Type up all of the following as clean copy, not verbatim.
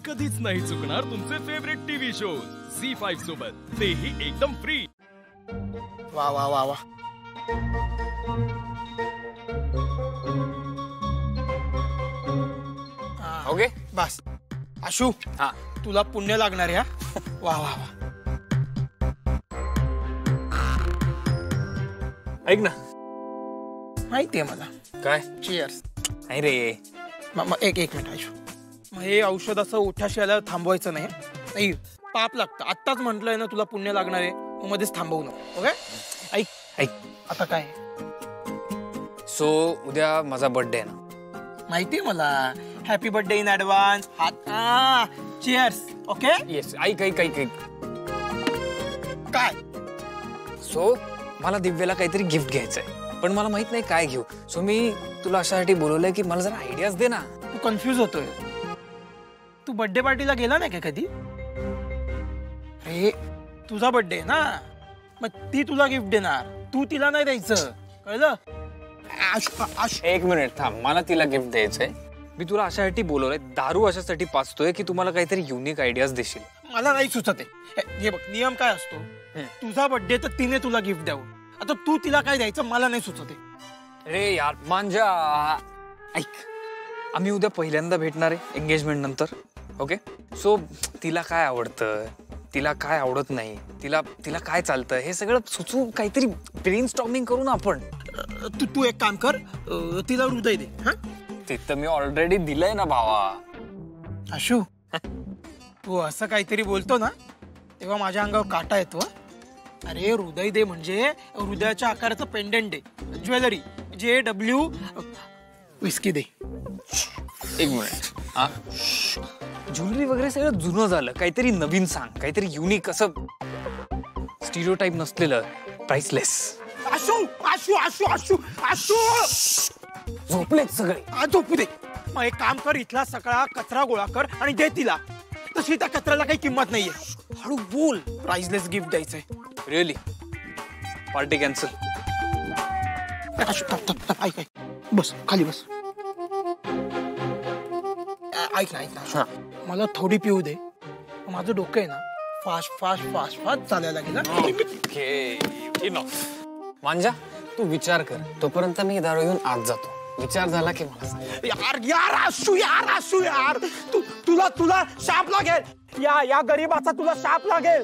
कधीच नाही चुकणार तुमचे फेवरेट टीव्ही शो झी5 सोबत, तेही एकदम फ्री। वा वा वा वा, ओके बस आशू, हा तुला पुण्य लागणार या। वा वा वा, ऐक ना, माहितीये मला। काय? चीयर्स। नाही रे, एक मिनिट आशू, मग हे औषध असं उठाशी आल्यावर थांबवायचं नाही। नाही, पाप लागतं। आत्ताच म्हटलंय ना तुला पुण्य लागणार आहे, मग मध्येच थांबवू नको। ओके, ऐक ऐक आता काय। सो उद्या माझा बर्थडे आहे ना? माहितीये मला। Happy birthday in advance. Cheers. Okay, yes. ऐक ऐक ऐक ऐक, काय? सो मला दिव्याला काहीतरी गिफ्ट घ्यायचंय, पण मला माहित नाही काय घेऊ। सो मी तुला अशासाठी बोलवलंय की मला जरा आयडियाज दे ना। तू कन्फ्यूज होतोय। तू बर्थडे पार्टीला गेला नाही का कधी? अरे तुझा बर्थडे आहे ना, मग ती तुला गिफ्ट देणार, तू तिला नाही द्यायचं, कळलं? एक मिनिट थांब, मला तिला गिफ्ट द्यायचंय। मी तुला अशासाठी बोलवलंय, दारू अशासाठी पाचतोय की तुम्हाला काहीतरी युनिक आयडियाज देशील। मला नाही सुचत आहे। हे बघ, नियम काय असतो, तुझा बर्थडे तर तिने तुला गिफ्ट द्यावं। आता तू तिला काय द्यायचं मला नाही सुचत आहे। अरे यार मांजा, ऐक, आम्ही उद्या पहिल्यांदा भेटणार आहे एंगेजमेंट नंतर। ओके, सो तिला काय आवडतं, तिला काय आवडत नाही, तिला तिला काय चालतं, हे सगळं सुचवू, काहीतरी ब्रेनस्टॉर्मिंग करू ना आपण। तू एक काम कर, तिला हृदय दे। हा, ते तर मी ऑलरेडी दिलंय ना भावा। आशू, तू असं काहीतरी बोलतो ना तेव्हा माझ्या अंगावर काटा येतो। अरे हृदय दे म्हणजे हृदयाच्या आकाराचं पेंडंट दे, ज्वेलरी, JW विस्की दे। एक मिनिट, हा ज्वेलरी वगैरे सगळं जुनं झालं, काहीतरी नवीन सांग, काहीतरी युनिक, असं स्टिरियोटाइप नसलेलं, प्राइसलेस। आशू आशू आशू आशू आशू, झोपलेत सगळे, झोपू दे। मग एक काम कर, इथला सगळा कचरा गोळा कर आणि दे तिला। तशी त्या कचऱ्याला काही किंमत नाहीये। हळू बोल, प्राइसलेस गिफ्ट द्यायचंय। रिअली? Party cancel? ऐक, बस खाली बस। ऐक ना, मला थोडी पिऊ दे, माझं डोकं आहे ना फास्ट फास्ट फास्ट फास्ट चालायला गेलं। मांजा, तू विचार कर, तोपर्यंत मी दारू घेऊन आत जातो। विचार झाला की मला सांग। यार आशू यार, तुला शाप लागेल। या गरीबाचा तुला शाप लागेल।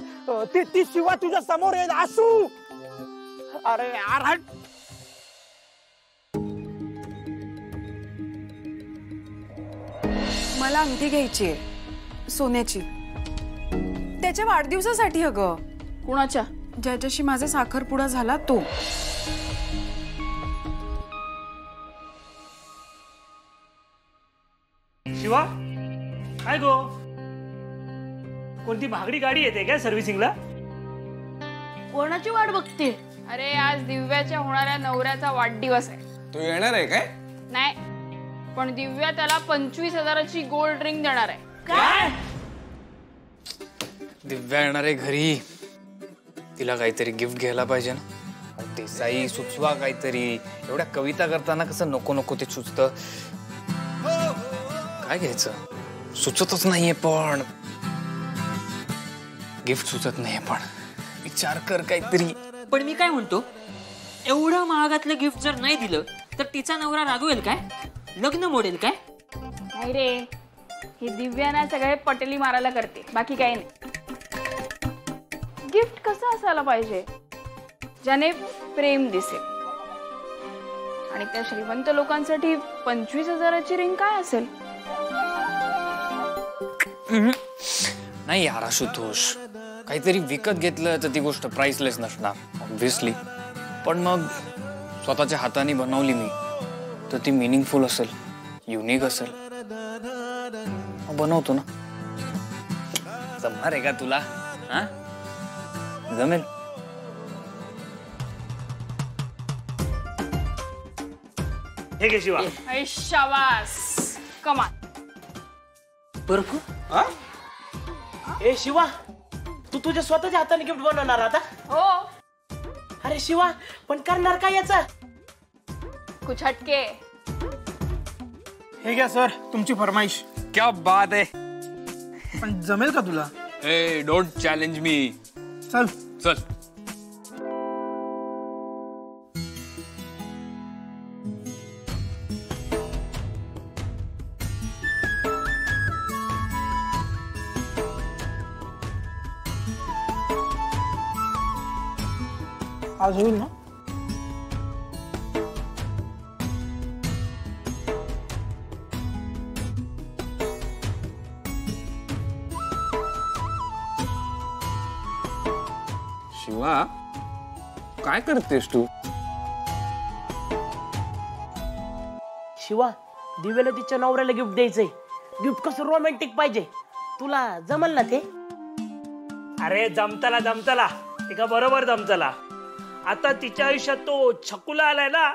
ती शिवा तुझ्या समोर येईल आशू। अरे यार, मला अंगठी घ्यायची आहे सोन्याची, त्याच्या वाढदिवसासाठी। अगं कुणाच्या? ज्याच्याशी माझा साखरपुडा झाला तो। शिवा, काय गो, कोणती महागडी गाडी येते काय सर्व्हिसिंगला? कोणाची वाट बघते? अरे आज दिव्याच्या होणाऱ्या नवऱ्याचा वाढदिवस आहे। तू येणार आहे काय? नाही, पण दिव्या त्याला 25,000ची गोल्ड रिंग देणार आहे। काय? दिव्या येणार आहे घरी, तिला काहीतरी गिफ्ट घ्यायला पाहिजे ना। देसाई, सुचवा काहीतरी। एवढ्या कविता करताना कसं नको नको ते सुचतं। काय घ्यायचं सुचतच नाहीये, पण गिफ्ट सुचत नाहीये, पण विचार कर काहीतरी। पण मी काय म्हणतो, एवढं महागातलं गिफ्ट जर नाही दिलं तर तिचा नवरा रागवेल काय, लग्न मोडेल काय? नाही रे, ही दिव्या ना सगळे पटेली मारायला करते, बाकी काही नाही। गिफ्ट कसं असायला पाहिजे ज्याने प्रेम दिसेल, आणि त्या श्रीमंत लोकांसाठी 25,000ची रिंग काय असेल? नाही यार आशुतोष, काहीतरी विकत घेतलं तर ती गोष्ट प्राइसलेस नसणार ऑब्व्हियसली, पण मग स्वतःच्या हाताने बनवली मी तर ती मीनिंगफुल असेल, युनिक असेल। बनवतो ना। जमणार आहे का तुला? हा, जमेल? हे घे शिवा। शाबास, कमाल। बर्फ? ए शिवा, तू तुझ्या स्वतःच्या हाताने गिफ्ट बनवणार आता? हो। अरे शिवा, पण करणार काय याचा? कुछ हटके। हे घ्या सर, तुमची फरमाईश। क्या बात है। पण जमेल का तुला? ए डोंट चॅलेंज मी. चल. चल. आज होईल ना? शिवा काय करतेस तू? शिवा, दिव्याला तिच्या नवऱ्याला गिफ्ट द्यायचंय. गिफ्ट कसं रोमॅन्टिक पाहिजे. तुला जमल ना ते? अरे जमताला ते का बरोबर जमताला. आता तिच्या आयुष्यात तो छकुला आलाय ना.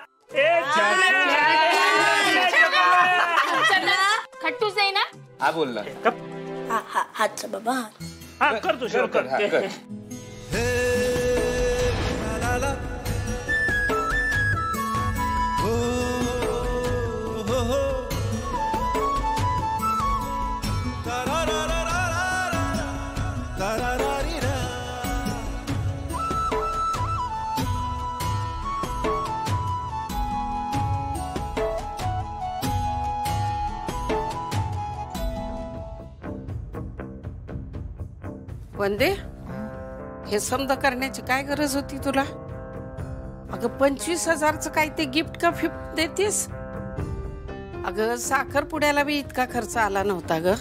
खट्टूच आहे ना. हा बोलला. हाच बाबा. हा करतो शिवा कर. वंदे, हे समजा करण्याची काय गरज होती तुला? अगं 25,000चं काय ते गिफ्ट का फिफ्ट देतीस? अगं साखरपुड्याला बी इतका खर्च आला नव्हता ग.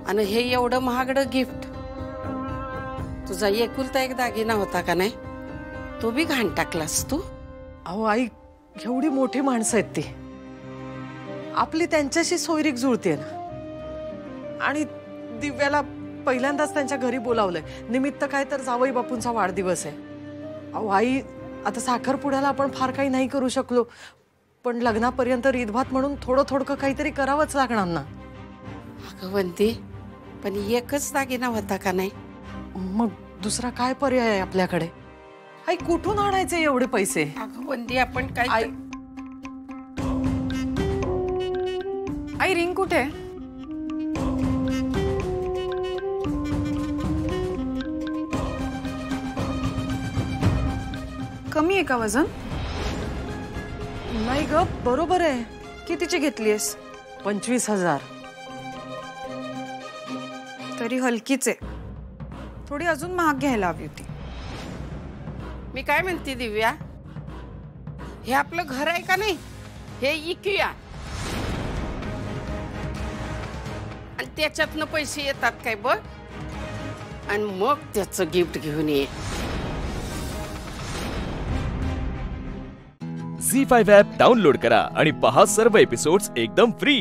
आणि हे एवढं महागडं गिफ्ट तुझा एकुलता एक दागिना होता का नाही? तो बी घाण टाकलास तू. अहो आई, एवढी मोठी माणसं आहेत ती. आपली त्यांच्याशी सोयरीक जुळते ना. आणि दिव्याला पहिल्यांदाच त्यांच्या घरी बोलावलंय. निमित्त काय तर जावई बापूंचा वाढदिवस आहे. अहो आई, आता साखरपुड्याला आपण फार काही नाही करू शकलो, पण लग्नापर्यंत रीतभात म्हणून थोडं थोडकं काहीतरी करावंच लागणार ना. अगं वंदे, पण एकच दागिना होता का नाही? मग दुसरा काय पर्याय आहे आपल्याकडे? आई, कुठून आणायचे एवढे पैसे? अगं वंदे, आपण काय आई रिंग कुठे? कमी आहे का वजन? नाही ग, बरोबर आहे. कितीची घेतलीस? 25,000. तरी हलकीच आहे. थोडी अजून महाग घ्यायला हवी होती. मी काय म्हणते दिव्या, हे आपलं घर आहे का नाही, हे इकूया आणि त्याच्यातनं पैसे येतात काय बघ, आणि मग त्याचं गिफ्ट घेऊन ये. झी5 ॲप डाउनलोड करा आणि पहा सर्व एपिसोड्स एकदम फ्री.